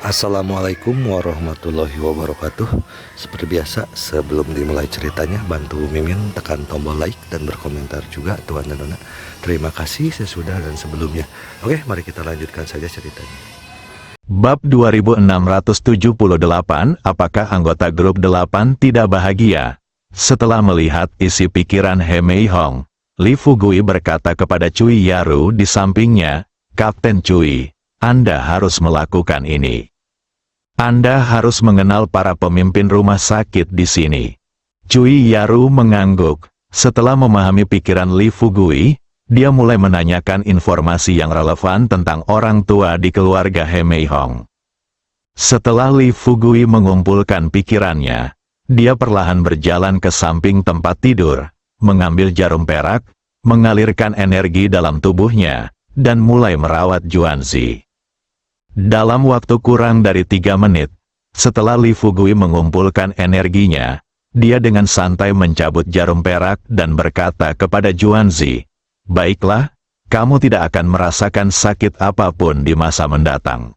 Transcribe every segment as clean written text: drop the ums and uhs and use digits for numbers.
Assalamualaikum warahmatullahi wabarakatuh. Seperti biasa, sebelum dimulai ceritanya, bantu Mimin tekan tombol like dan berkomentar juga, Tuan dan Nona. Terima kasih sesudah dan sebelumnya. Oke, mari kita lanjutkan saja ceritanya. Bab 2678, apakah anggota grup 8 tidak bahagia? Setelah melihat isi pikiran He Mei Hong, Li Fugui berkata kepada Cui Yaru di sampingnya, "Kapten Cui, Anda harus melakukan ini. Anda harus mengenal para pemimpin rumah sakit di sini." Cui Yaru mengangguk. Setelah memahami pikiran Li Fugui, dia mulai menanyakan informasi yang relevan tentang orang tua di keluarga He Mei Hong. Setelah Li Fugui mengumpulkan pikirannya, dia perlahan berjalan ke samping tempat tidur, mengambil jarum perak, mengalirkan energi dalam tubuhnya, dan mulai merawat Juanzi. Dalam waktu kurang dari 3 menit, setelah Li Fugui mengumpulkan energinya, dia dengan santai mencabut jarum perak dan berkata kepada Juanzi, "Baiklah, kamu tidak akan merasakan sakit apapun di masa mendatang.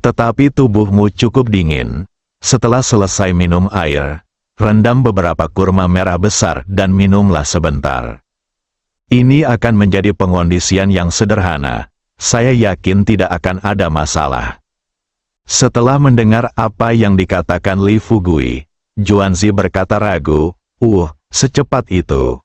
Tetapi tubuhmu cukup dingin. Setelah selesai minum air, rendam beberapa kurma merah besar dan minumlah sebentar. Ini akan menjadi pengondisian yang sederhana. Saya yakin tidak akan ada masalah." Setelah mendengar apa yang dikatakan Li Fugui, Juanzi berkata ragu, secepat itu.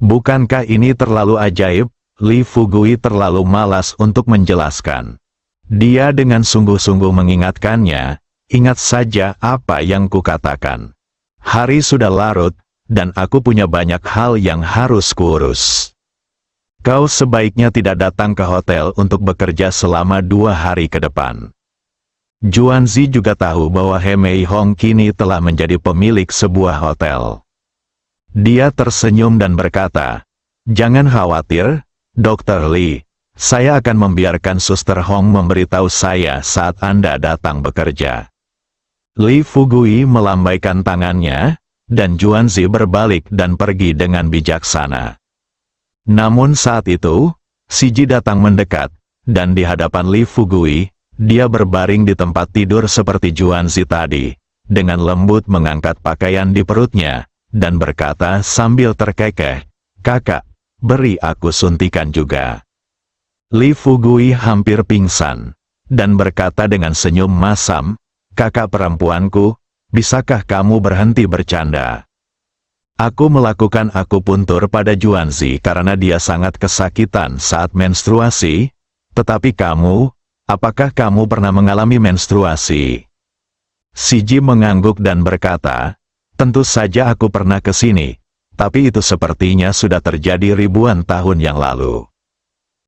Bukankah ini terlalu ajaib?" Li Fugui terlalu malas untuk menjelaskan. Dia dengan sungguh-sungguh mengingatkannya, "Ingat saja apa yang kukatakan. Hari sudah larut, dan aku punya banyak hal yang harus kuurus. Kau sebaiknya tidak datang ke hotel untuk bekerja selama 2 hari ke depan." Juanzi juga tahu bahwa He Mei Hong kini telah menjadi pemilik sebuah hotel. Dia tersenyum dan berkata, "Jangan khawatir, Dr. Li. Saya akan membiarkan Suster Hong memberitahu saya saat Anda datang bekerja." Li Fugui melambaikan tangannya, dan Juanzi berbalik dan pergi dengan bijaksana. Namun saat itu, Siji datang mendekat, dan di hadapan Li Fugui, dia berbaring di tempat tidur seperti Juanzi tadi, dengan lembut mengangkat pakaian di perutnya, dan berkata sambil terkekeh, "Kakak, beri aku suntikan juga." Li Fugui hampir pingsan, dan berkata dengan senyum masam, "Kakak perempuanku, bisakah kamu berhenti bercanda? Aku melakukan akupuntur pada Juanzi karena dia sangat kesakitan saat menstruasi, tetapi kamu, apakah kamu pernah mengalami menstruasi?" Siji mengangguk dan berkata, "Tentu saja aku pernah ke sini, tapi itu sepertinya sudah terjadi ribuan tahun yang lalu."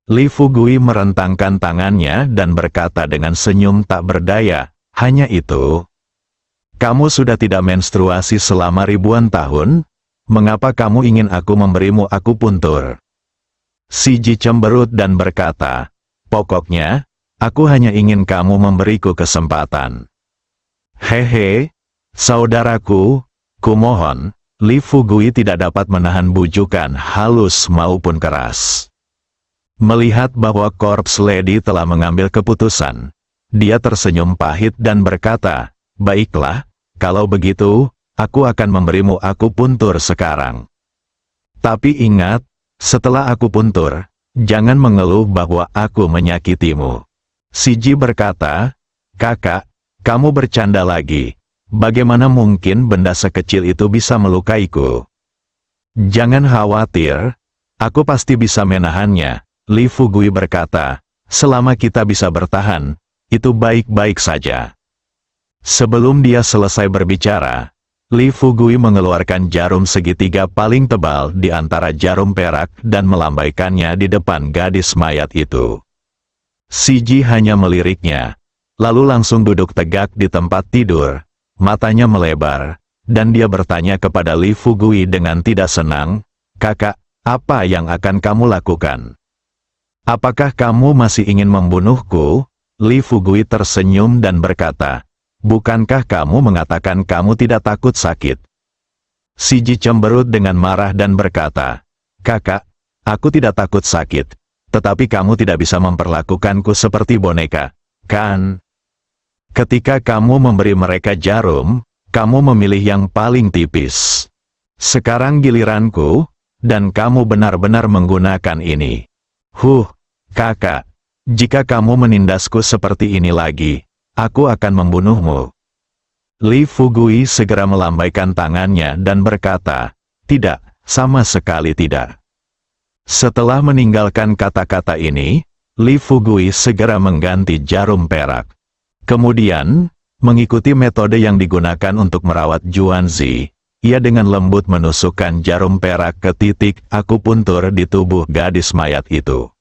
Li Fugui merentangkan tangannya dan berkata dengan senyum tak berdaya, "Hanya itu? Kamu sudah tidak menstruasi selama ribuan tahun? Mengapa kamu ingin aku memberimu akupuntur?" Siji cemberut dan berkata, "Pokoknya, aku hanya ingin kamu memberiku kesempatan." "Hehe, saudaraku, kumohon." Li Fugui tidak dapat menahan bujukan halus maupun keras. Melihat bahwa Corpse Lady telah mengambil keputusan, dia tersenyum pahit dan berkata, "Baiklah, kalau begitu, aku akan memberimu akupuntur sekarang. Tapi ingat, setelah akupuntur, jangan mengeluh bahwa aku menyakitimu." Siji berkata, "Kakak, kamu bercanda lagi. Bagaimana mungkin benda sekecil itu bisa melukaiku?" "Jangan khawatir, aku pasti bisa menahannya." Li Fugui berkata, "Selama kita bisa bertahan, itu baik-baik saja." Sebelum dia selesai berbicara, Li Fugui mengeluarkan jarum segitiga paling tebal di antara jarum perak dan melambaikannya di depan gadis mayat itu. Siji hanya meliriknya, lalu langsung duduk tegak di tempat tidur, matanya melebar, dan dia bertanya kepada Li Fugui dengan tidak senang, "Kakak, apa yang akan kamu lakukan? Apakah kamu masih ingin membunuhku?" Li Fugui tersenyum dan berkata, "Bukankah kamu mengatakan kamu tidak takut sakit?" Siji cemberut dengan marah dan berkata, "Kakak, aku tidak takut sakit, tetapi kamu tidak bisa memperlakukanku seperti boneka, kan?" Ketika kamu memberi mereka jarum, kamu memilih yang paling tipis. Sekarang giliranku, dan kamu benar-benar menggunakan ini. Kakak, jika kamu menindasku seperti ini lagi, aku akan membunuhmu. Li Fugui segera melambaikan tangannya dan berkata, tidak, sama sekali tidak. Setelah meninggalkan kata-kata ini, Li Fugui segera mengganti jarum perak. Kemudian, mengikuti metode yang digunakan untuk merawat Juanzi, ia dengan lembut menusukkan jarum perak ke titik akupuntur di tubuh gadis mayat itu.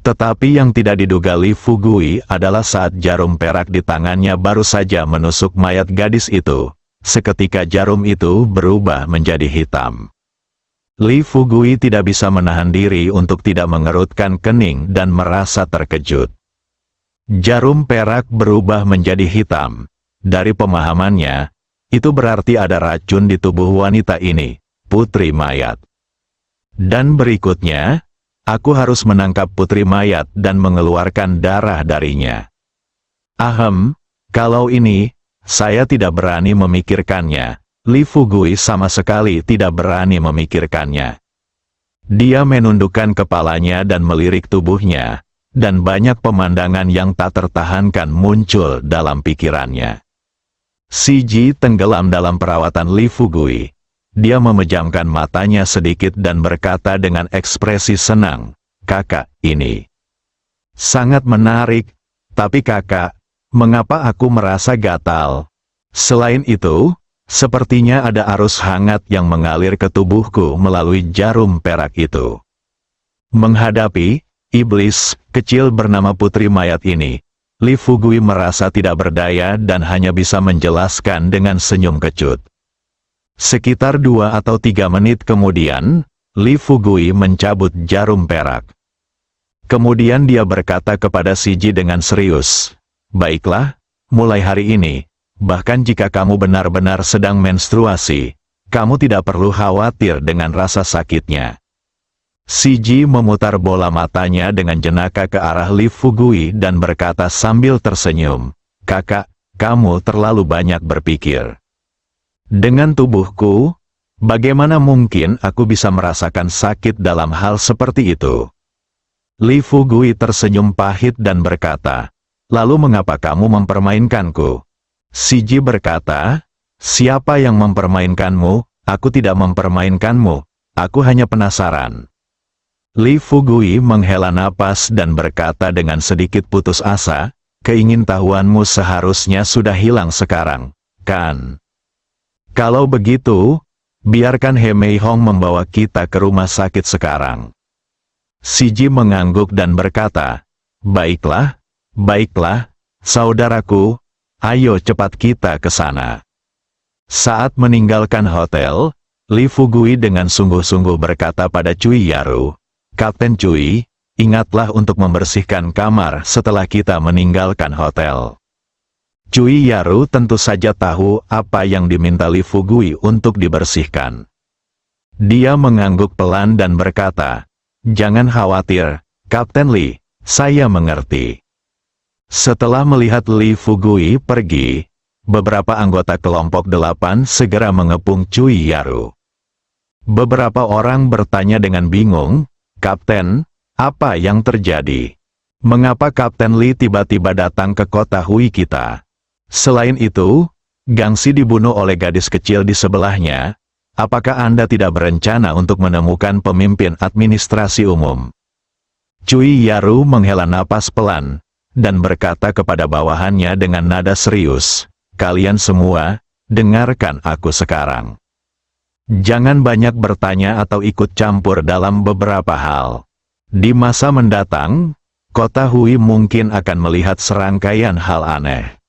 Tetapi yang tidak diduga Li Fugui adalah saat jarum perak di tangannya baru saja menusuk mayat gadis itu, seketika jarum itu berubah menjadi hitam. Li Fugui tidak bisa menahan diri untuk tidak mengerutkan kening dan merasa terkejut. Jarum perak berubah menjadi hitam. Dari pemahamannya, itu berarti ada racun di tubuh wanita ini, putri mayat. Dan berikutnya, aku harus menangkap putri mayat dan mengeluarkan darah darinya. Kalau ini, saya tidak berani memikirkannya. Li Fugui sama sekali tidak berani memikirkannya. Dia menundukkan kepalanya dan melirik tubuhnya, dan banyak pemandangan yang tak tertahankan muncul dalam pikirannya. Si Ji tenggelam dalam perawatan Li Fugui. Dia memejamkan matanya sedikit dan berkata dengan ekspresi senang, kakak, ini sangat menarik, tapi kakak, mengapa aku merasa gatal? Selain itu, sepertinya ada arus hangat yang mengalir ke tubuhku melalui jarum perak itu. Menghadapi iblis kecil bernama putri mayat ini, Li Fugui merasa tidak berdaya dan hanya bisa menjelaskan dengan senyum kecut. Sekitar 2 atau 3 menit kemudian, Li Fugui mencabut jarum perak. Kemudian dia berkata kepada Si Ji dengan serius, baiklah, mulai hari ini, bahkan jika kamu benar-benar sedang menstruasi, kamu tidak perlu khawatir dengan rasa sakitnya. Si Ji memutar bola matanya dengan jenaka ke arah Li Fugui dan berkata sambil tersenyum, kakak, kamu terlalu banyak berpikir. Dengan tubuhku, bagaimana mungkin aku bisa merasakan sakit dalam hal seperti itu? Li Fugui tersenyum pahit dan berkata, lalu mengapa kamu mempermainkanku? Si Ji berkata, siapa yang mempermainkanmu? Aku tidak mempermainkanmu, aku hanya penasaran. Li Fugui menghela napas dan berkata dengan sedikit putus asa, keingintahuanmu seharusnya sudah hilang sekarang, kan? Kalau begitu, biarkan He Mei Hong membawa kita ke rumah sakit sekarang. Si Ji mengangguk dan berkata, baiklah, saudaraku, ayo cepat kita ke sana. Saat meninggalkan hotel, Li Fugui dengan sungguh-sungguh berkata pada Cui Yaru, Kapten Cui, ingatlah untuk membersihkan kamar setelah kita meninggalkan hotel. Cui Yaru tentu saja tahu apa yang diminta Li Fugui untuk dibersihkan. Dia mengangguk pelan dan berkata, jangan khawatir, Kapten Li, saya mengerti. Setelah melihat Li Fugui pergi, beberapa anggota kelompok 8 segera mengepung Cui Yaru. Beberapa orang bertanya dengan bingung, Kapten, apa yang terjadi? Mengapa Kapten Li tiba-tiba datang ke kota Hui kita? Selain itu, Gangxi dibunuh oleh gadis kecil di sebelahnya. Apakah Anda tidak berencana untuk menemukan pemimpin administrasi umum? Cui Yaru menghela napas pelan, dan berkata kepada bawahannya dengan nada serius, kalian semua, dengarkan aku sekarang. Jangan banyak bertanya atau ikut campur dalam beberapa hal. Di masa mendatang, kota Hui mungkin akan melihat serangkaian hal aneh.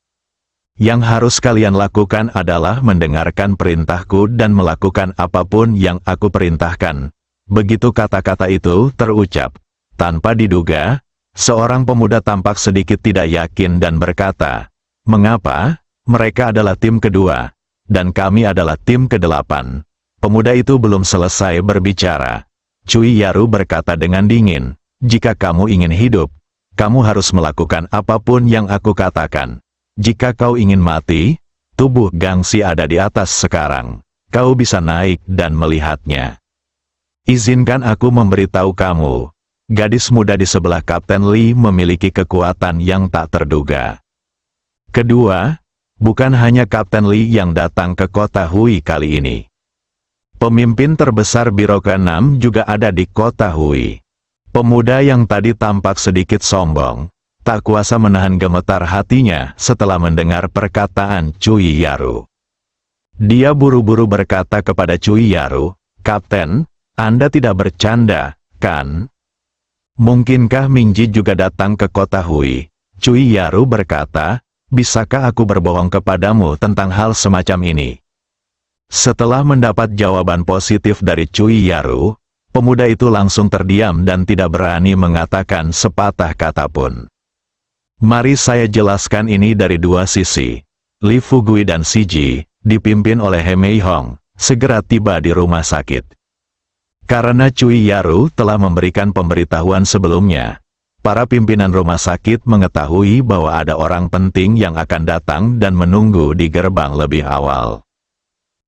Yang harus kalian lakukan adalah mendengarkan perintahku dan melakukan apapun yang aku perintahkan. Begitu kata-kata itu terucap, tanpa diduga, seorang pemuda tampak sedikit tidak yakin dan berkata, mengapa? Mereka adalah tim kedua, dan kami adalah tim ke-8. Pemuda itu belum selesai berbicara. Cui Yaru berkata dengan dingin, jika kamu ingin hidup, kamu harus melakukan apapun yang aku katakan. Jika kau ingin mati, tubuh Gangsi ada di atas sekarang. Kau bisa naik dan melihatnya. Izinkan aku memberitahu kamu, gadis muda di sebelah Kapten Lee memiliki kekuatan yang tak terduga. Kedua, bukan hanya Kapten Lee yang datang ke kota Hui kali ini. Pemimpin terbesar Biro ke-6 juga ada di kota Hui. Pemuda yang tadi tampak sedikit sombong, tak kuasa menahan gemetar hatinya setelah mendengar perkataan Cui Yaru. Dia buru-buru berkata kepada Cui Yaru, "Kapten, Anda tidak bercanda, kan?" "Mungkinkah Mingji juga datang ke kota Hui?" Cui Yaru berkata, "Bisakah aku berbohong kepadamu tentang hal semacam ini?" Setelah mendapat jawaban positif dari Cui Yaru, pemuda itu langsung terdiam dan tidak berani mengatakan sepatah kata pun. Mari saya jelaskan ini dari dua sisi. Li Fugui dan Siji, dipimpin oleh He Mei Hong, segera tiba di rumah sakit. Karena Cui Yaru telah memberikan pemberitahuan sebelumnya, para pimpinan rumah sakit mengetahui bahwa ada orang penting yang akan datang dan menunggu di gerbang lebih awal.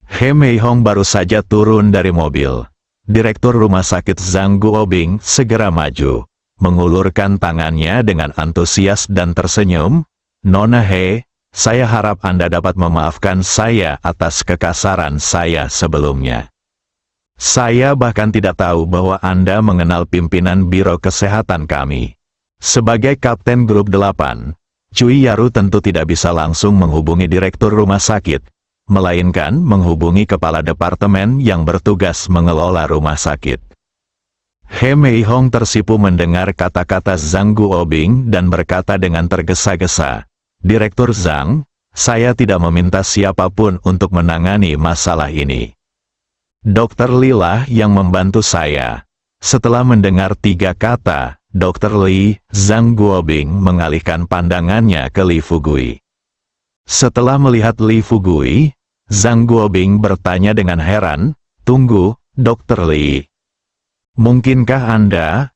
He Mei Hong baru saja turun dari mobil. Direktur rumah sakit Zhang Guobing segera maju, mengulurkan tangannya dengan antusias dan tersenyum. "Nona He, saya harap Anda dapat memaafkan saya atas kekasaran saya sebelumnya. Saya bahkan tidak tahu bahwa Anda mengenal pimpinan Biro Kesehatan kami. Sebagai Kapten Grup 8, Cui Yaru tentu tidak bisa langsung menghubungi direktur rumah sakit, melainkan menghubungi kepala departemen yang bertugas mengelola rumah sakit." He Mei Hong tersipu mendengar kata-kata Zhang Guobing dan berkata dengan tergesa-gesa, "Direktur Zhang, saya tidak meminta siapapun untuk menangani masalah ini. Dokter Li lah yang membantu saya." Setelah mendengar tiga kata, Dokter Li, Zhang Guobing mengalihkan pandangannya ke Li Fugui. Setelah melihat Li Fugui, Zhang Guobing bertanya dengan heran, "Tunggu, Dokter Li. Mungkinkah Anda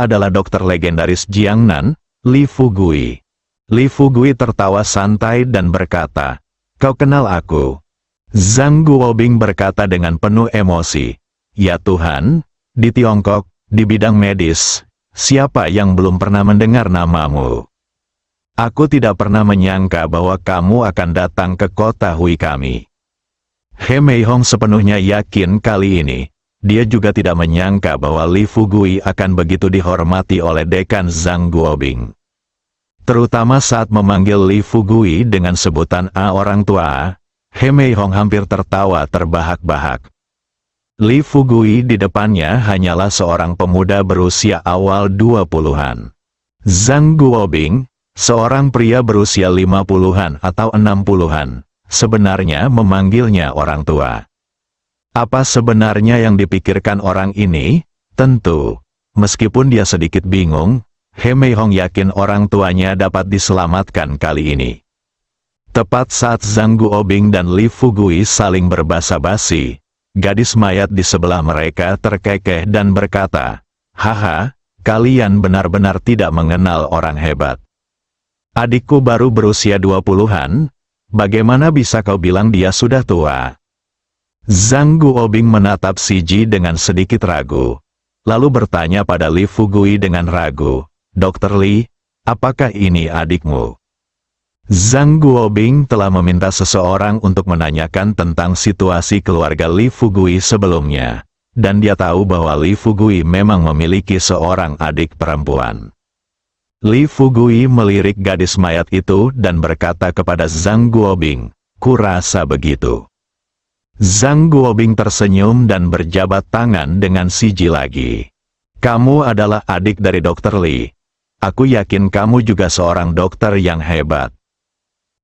adalah dokter legendaris Jiangnan, Li Fugui?" Li Fugui tertawa santai dan berkata, "Kau kenal aku?" Zhang Guobing berkata dengan penuh emosi, "Ya Tuhan, di Tiongkok, di bidang medis, siapa yang belum pernah mendengar namamu? Aku tidak pernah menyangka bahwa kamu akan datang ke kota Hui kami." He Mei Hong sepenuhnya yakin kali ini, dia juga tidak menyangka bahwa Li Fugui akan begitu dihormati oleh Dekan Zhang Guobing. Terutama saat memanggil Li Fugui dengan sebutan orang tua, He Mei Hong hampir tertawa terbahak-bahak. Li Fugui di depannya hanyalah seorang pemuda berusia awal 20-an. Zhang Guobing, seorang pria berusia 50-an atau 60-an, sebenarnya memanggilnya orang tua. Apa sebenarnya yang dipikirkan orang ini? Tentu, meskipun dia sedikit bingung, He Mei Hong yakin orang tuanya dapat diselamatkan kali ini. Tepat saat Zhang Guobing dan Li Fugui saling berbasa-basi, gadis mayat di sebelah mereka terkekeh dan berkata, "Haha, kalian benar-benar tidak mengenal orang hebat. Adikku baru berusia 20-an, bagaimana bisa kau bilang dia sudah tua?" Zhang Guobing menatap Siji dengan sedikit ragu, lalu bertanya pada Li Fugui dengan ragu, "Dokter Li, apakah ini adikmu?" Zhang Guobing telah meminta seseorang untuk menanyakan tentang situasi keluarga Li Fugui sebelumnya, dan dia tahu bahwa Li Fugui memang memiliki seorang adik perempuan. Li Fugui melirik gadis mayat itu dan berkata kepada Zhang Guobing, "Kurasa begitu." Zhang Guobing tersenyum dan berjabat tangan dengan Siji lagi. "Kamu adalah adik dari Dokter Li. Aku yakin kamu juga seorang dokter yang hebat."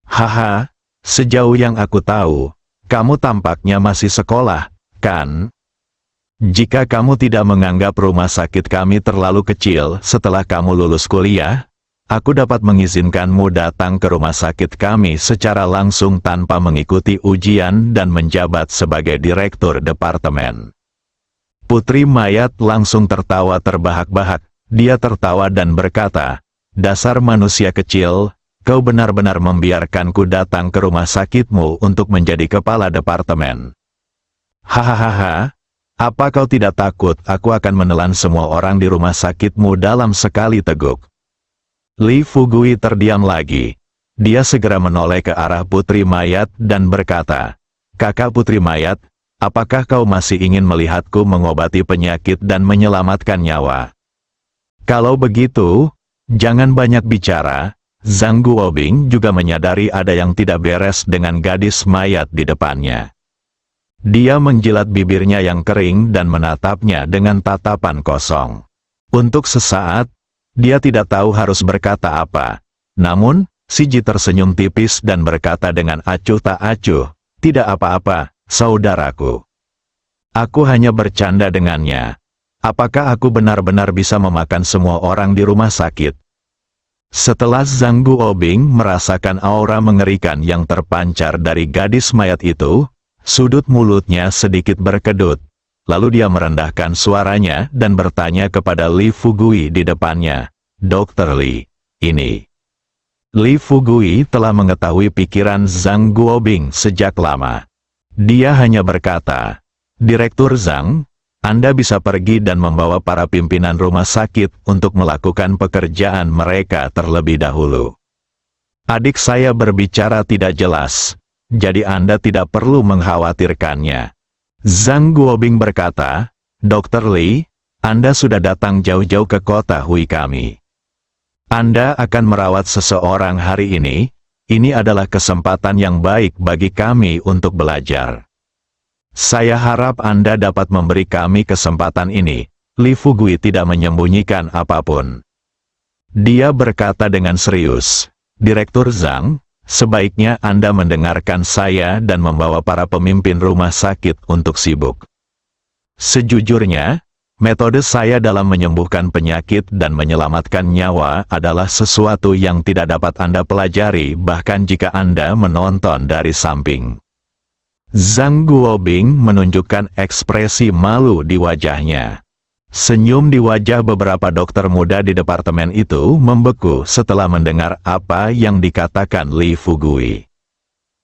"Haha, sejauh yang aku tahu, kamu tampaknya masih sekolah, kan? Jika kamu tidak menganggap rumah sakit kami terlalu kecil setelah kamu lulus kuliah, aku dapat mengizinkanmu datang ke rumah sakit kami secara langsung tanpa mengikuti ujian dan menjabat sebagai direktur departemen." Putri mayat langsung tertawa terbahak-bahak. Dia tertawa dan berkata, "Dasar manusia kecil, Kau benar-benar membiarkanku datang ke rumah sakitmu untuk menjadi kepala departemen. Hahaha, apa kau tidak takut aku akan menelan semua orang di rumah sakitmu dalam sekali teguk? Li Fugui terdiam lagi. Dia segera menoleh ke arah Putri Mayat dan berkata, "Kakak Putri Mayat, apakah kau masih ingin melihatku mengobati penyakit dan menyelamatkan nyawa? Kalau begitu, jangan banyak bicara." Zhang Guobing juga menyadari ada yang tidak beres dengan gadis mayat di depannya. Dia menjilat bibirnya yang kering dan menatapnya dengan tatapan kosong. Untuk sesaat, dia tidak tahu harus berkata apa. Namun, si Ji tersenyum tipis dan berkata dengan acuh tak acuh, "Tidak apa-apa, saudaraku. Aku hanya bercanda dengannya. Apakah aku benar-benar bisa memakan semua orang di rumah sakit?" Setelah Zhang Guobing merasakan aura mengerikan yang terpancar dari gadis mayat itu, sudut mulutnya sedikit berkedut. Lalu dia merendahkan suaranya dan bertanya kepada Li Fugui di depannya, "Dokter Li, ini." Li Fugui telah mengetahui pikiran Zhang Guobing sejak lama. Dia hanya berkata, "Direktur Zhang, Anda bisa pergi dan membawa para pimpinan rumah sakit untuk melakukan pekerjaan mereka terlebih dahulu. Adik saya berbicara tidak jelas, jadi Anda tidak perlu mengkhawatirkannya." Zhang Guobing berkata, "Dokter Li, Anda sudah datang jauh-jauh ke kota Hui kami. Anda akan merawat seseorang hari ini adalah kesempatan yang baik bagi kami untuk belajar. Saya harap Anda dapat memberi kami kesempatan ini." Li Fugui tidak menyembunyikan apapun. Dia berkata dengan serius, "Direktur Zhang, sebaiknya Anda mendengarkan saya dan membawa para pemimpin rumah sakit untuk sibuk. Sejujurnya, metode saya dalam menyembuhkan penyakit dan menyelamatkan nyawa adalah sesuatu yang tidak dapat Anda pelajari bahkan jika Anda menonton dari samping." Zhang Guobing menunjukkan ekspresi malu di wajahnya. Senyum di wajah beberapa dokter muda di departemen itu membeku setelah mendengar apa yang dikatakan Li Fugui.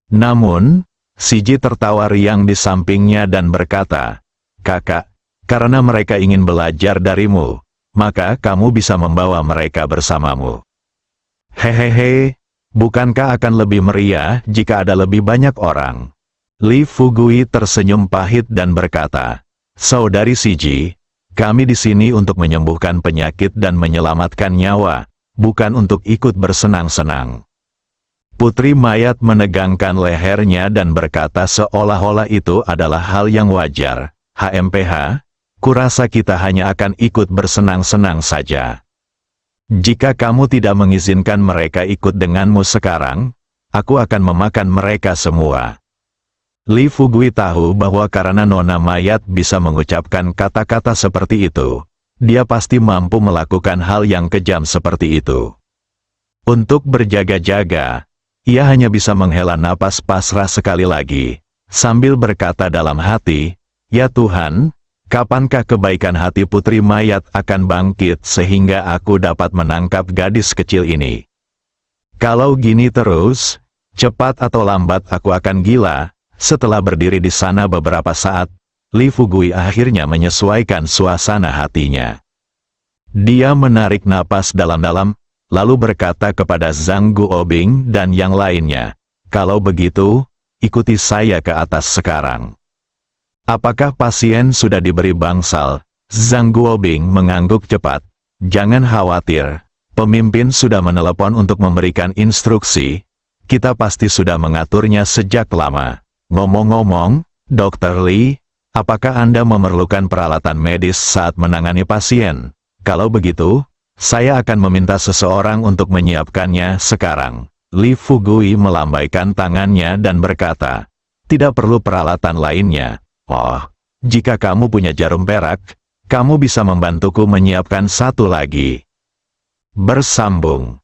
Namun, si Ji tertawa riang di sampingnya dan berkata, "Kakak, karena mereka ingin belajar darimu, maka kamu bisa membawa mereka bersamamu. Hehehe, bukankah akan lebih meriah jika ada lebih banyak orang?" Li Fugui tersenyum pahit dan berkata, "Saudari Siji, kami di sini untuk menyembuhkan penyakit dan menyelamatkan nyawa, bukan untuk ikut bersenang-senang." Putri Mayat menegangkan lehernya dan berkata seolah-olah itu adalah hal yang wajar. "HMPH, kurasa kita hanya akan ikut bersenang-senang saja. Jika kamu tidak mengizinkan mereka ikut denganmu sekarang, aku akan memakan mereka semua." Li Fugui tahu bahwa karena Nona Mayat bisa mengucapkan kata-kata seperti itu, dia pasti mampu melakukan hal yang kejam seperti itu. Untuk berjaga-jaga, ia hanya bisa menghela napas pasrah sekali lagi, sambil berkata dalam hati, "Ya Tuhan, kapankah kebaikan hati Putri Mayat akan bangkit sehingga aku dapat menangkap gadis kecil ini? Kalau gini terus, cepat atau lambat aku akan gila." Setelah berdiri di sana beberapa saat, Li Fugui akhirnya menyesuaikan suasana hatinya. Dia menarik napas dalam-dalam, lalu berkata kepada Zhang Guobing dan yang lainnya, "Kalau begitu, ikuti saya ke atas sekarang." "Apakah pasien sudah diberi bangsal?" Zhang Guobing mengangguk cepat. "Jangan khawatir, pemimpin sudah menelepon untuk memberikan instruksi. Kita pasti sudah mengaturnya sejak lama. Ngomong-ngomong, Dr. Li, apakah Anda memerlukan peralatan medis saat menangani pasien? Kalau begitu, saya akan meminta seseorang untuk menyiapkannya sekarang." Li Fugui melambaikan tangannya dan berkata, "Tidak perlu peralatan lainnya. Oh, jika kamu punya jarum perak, kamu bisa membantuku menyiapkan satu lagi." Bersambung.